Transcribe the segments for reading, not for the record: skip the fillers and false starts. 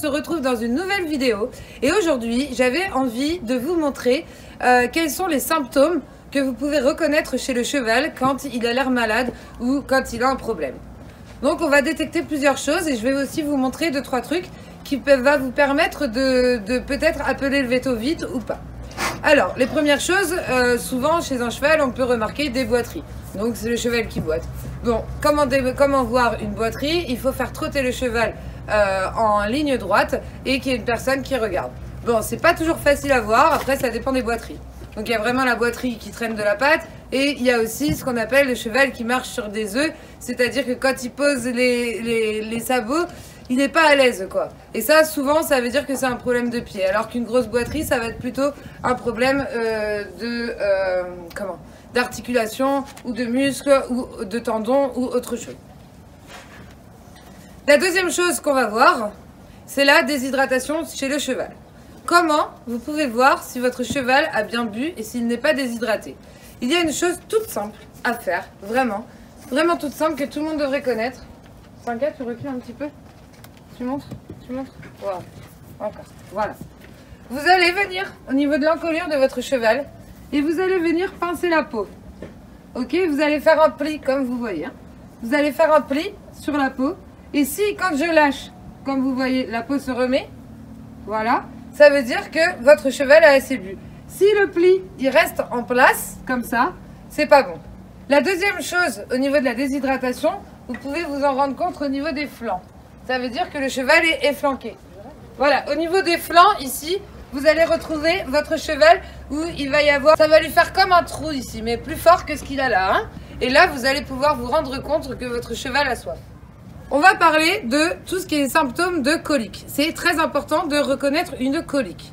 se retrouve dans une nouvelle vidéo et aujourd'hui j'avais envie de vous montrer quels sont les symptômes que vous pouvez reconnaître chez le cheval quand il a l'air malade ou quand il a un problème. Donc on va détecter plusieurs choses et je vais aussi vous montrer 2-3 trucs qui peuvent vous permettre de peut-être appeler le véto vite ou pas. Alors les premières choses, souvent chez un cheval on peut remarquer des boiteries. Donc c'est le cheval qui boite. Bon, comment voir une boiterie? Il faut faire trotter le cheval en ligne droite et qu'il y ait une personne qui regarde. Bon, c'est pas toujours facile à voir, après ça dépend des boiteries. Donc il y a vraiment la boiterie qui traîne de la patte et il y a aussi ce qu'on appelle le cheval qui marche sur des œufs, c'est-à-dire que quand il pose les sabots, il n'est pas à l'aise quoi. Et ça souvent ça veut dire que c'est un problème de pied, alors qu'une grosse boiterie ça va être plutôt un problème d'articulation ou de muscles ou de tendons ou autre chose. La deuxième chose qu'on va voir, c'est la déshydratation chez le cheval. Comment vous pouvez voir si votre cheval a bien bu et s'il n'est pas déshydraté? Il y a une chose toute simple à faire, vraiment toute simple que tout le monde devrait connaître. Sanka, tu recules un petit peu? Tu montres? Wow. Encore. Voilà. Vous allez venir au niveau de l'encolure de votre cheval et vous allez venir pincer la peau. Ok, vous allez faire un pli comme vous voyez. Hein. Vous allez faire un pli sur la peau. Et si quand je lâche, comme vous voyez, la peau se remet, voilà, ça veut dire que votre cheval a assez bu. Si le pli, il reste en place, comme ça, c'est pas bon. La deuxième chose, au niveau de la déshydratation, vous pouvez vous en rendre compte au niveau des flancs. Ça veut dire que le cheval est efflanqué. Voilà, au niveau des flancs, ici, vous allez retrouver votre cheval où il va y avoir... Ça va lui faire comme un trou ici, mais plus fort que ce qu'il a là. Hein. Et là, vous allez pouvoir vous rendre compte que votre cheval a soif. On va parler de tout ce qui est symptômes de colique. C'est très important de reconnaître une colique.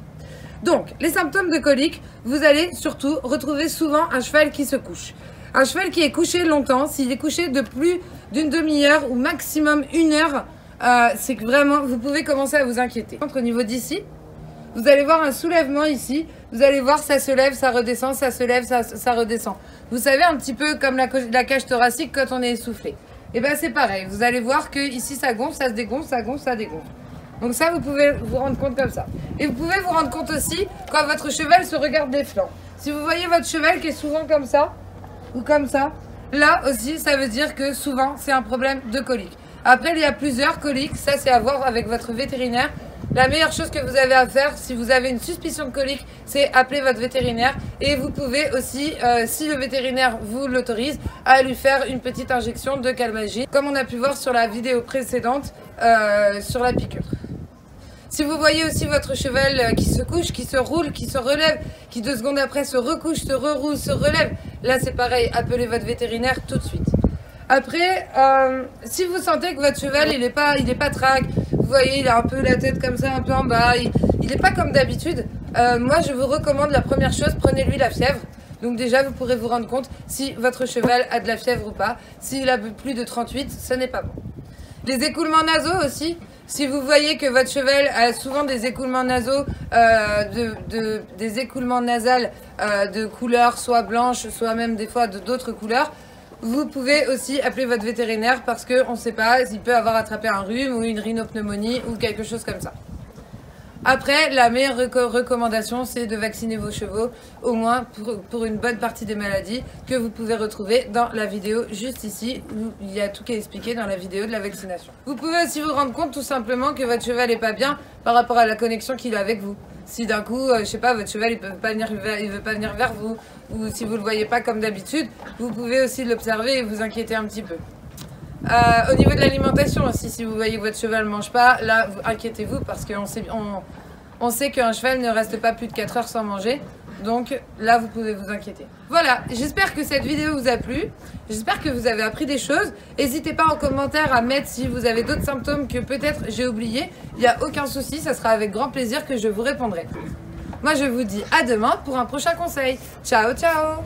Donc, les symptômes de colique, vous allez surtout retrouver souvent un cheval qui se couche. Un cheval qui est couché longtemps, s'il est couché de plus d'une demi-heure ou maximum 1 heure, c'est que vraiment, vous pouvez commencer à vous inquiéter. Au niveau d'ici, vous allez voir un soulèvement ici. Vous allez voir, ça se lève, ça redescend, ça se lève, ça redescend. Vous savez, un petit peu comme la cage thoracique quand on est essoufflé. Et bien c'est pareil, vous allez voir que ici ça gonfle, ça se dégonfle, ça gonfle, ça dégonfle. Donc ça vous pouvez vous rendre compte comme ça. Et vous pouvez vous rendre compte aussi quand votre cheval se regarde des flancs. Si vous voyez votre cheval qui est souvent comme ça, ou comme ça, là aussi ça veut dire que souvent c'est un problème de colique. Après il y a plusieurs coliques, ça c'est à voir avec votre vétérinaire. La meilleure chose que vous avez à faire, si vous avez une suspicion de colique, c'est appeler votre vétérinaire. Et vous pouvez aussi, si le vétérinaire vous l'autorise, à lui faire une petite injection de Calmagine, comme on a pu voir sur la vidéo précédente sur la piqûre. Si vous voyez aussi votre cheval qui se couche, qui se roule, qui se relève, qui 2 secondes après se recouche, se reroule, se relève, là c'est pareil, appelez votre vétérinaire tout de suite. Après, si vous sentez que votre cheval il est pas trague, vous voyez il a un peu la tête comme ça, un peu en bas, il n'est pas comme d'habitude, moi je vous recommande la première chose, prenez-lui la fièvre. Donc déjà vous pourrez vous rendre compte si votre cheval a de la fièvre ou pas. S'il a plus de 38, ce n'est pas bon. Les écoulements nasaux aussi. Si vous voyez que votre cheval a souvent des écoulements nasaux, des écoulements nasales de couleur soit blanche, soit même des fois d'autres couleurs, vous pouvez aussi appeler votre vétérinaire parce qu'on ne sait pas s'il peut avoir attrapé un rhume ou une rhinopneumonie ou quelque chose comme ça. Après, la meilleure recommandation, c'est de vacciner vos chevaux, au moins pour une bonne partie des maladies que vous pouvez retrouver dans la vidéo juste ici, où il y a tout qui est expliqué dans la vidéo de la vaccination. Vous pouvez aussi vous rendre compte tout simplement que votre cheval n'est pas bien par rapport à la connexion qu'il a avec vous. Si d'un coup, je sais pas, votre cheval il veut pas venir vers vous, ou si vous le voyez pas comme d'habitude, vous pouvez aussi l'observer et vous inquiéter un petit peu. Au niveau de l'alimentation aussi, si vous voyez que votre cheval ne mange pas, là, inquiétez-vous parce qu'on sait qu'un cheval ne reste pas plus de 4 heures sans manger. Donc là, vous pouvez vous inquiéter. Voilà, j'espère que cette vidéo vous a plu. J'espère que vous avez appris des choses. N'hésitez pas en commentaire à mettre si vous avez d'autres symptômes que peut-être j'ai oubliés. Il n'y a aucun souci, ça sera avec grand plaisir que je vous répondrai. Moi, je vous dis à demain pour un prochain conseil. Ciao, ciao!